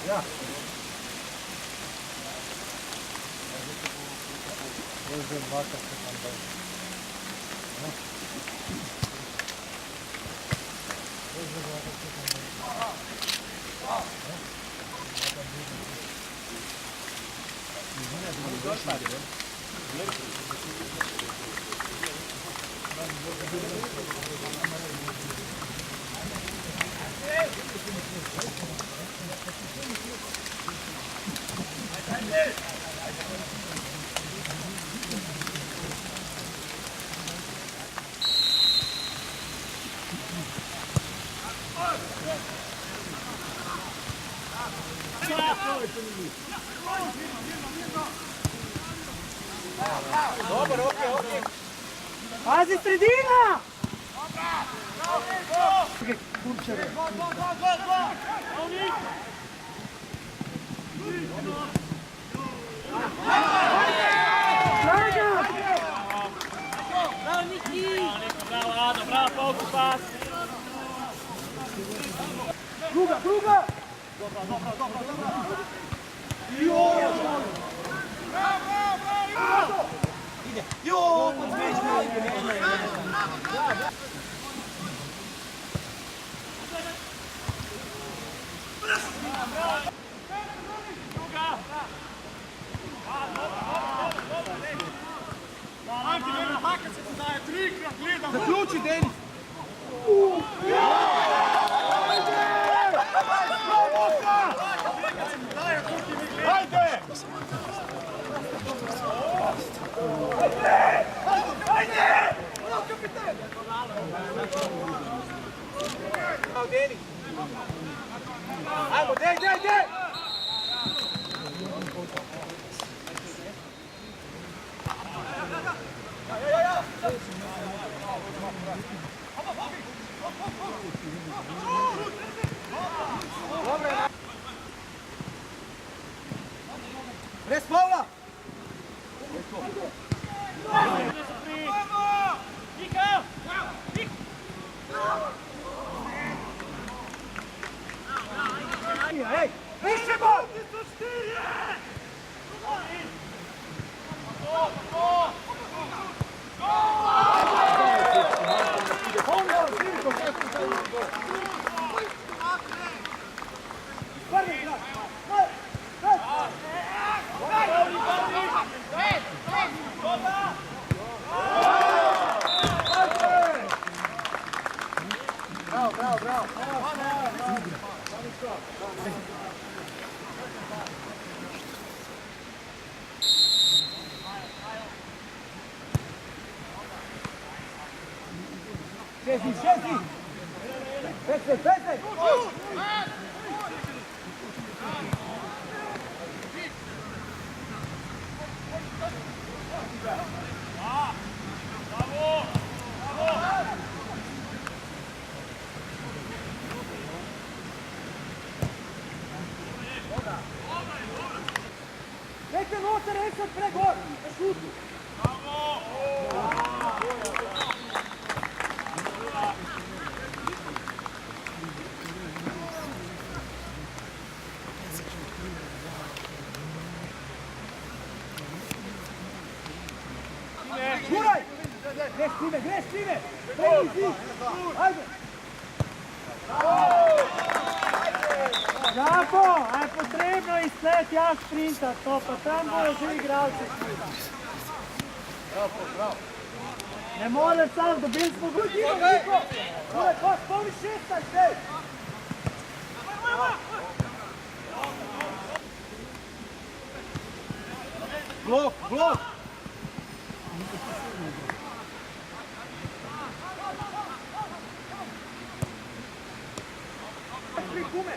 Ja. Dobar, okej. Pazi, sredina! Kurčeve. Bravo, Niki! Bravo, Ado, bravo, focus, pas! Druga! Dobra! Ide! Jo, zaključi, Denis! Ajde! Ajmo, dej! Res Paula! Ej, više bol! Bravo! Šesti! Pesaj! Dajte noter, Esad, pregor! Na šutu! Guraj! Greš time! Prenizi! Ajde! Jako, a je potrebno izlet, ja sprintat to, pa tam bojo že igralci. Bravo. Ne moreš sam, dobili smo godinu, Niko! Guraj, pa spomni 16, dej! Blok! Kume!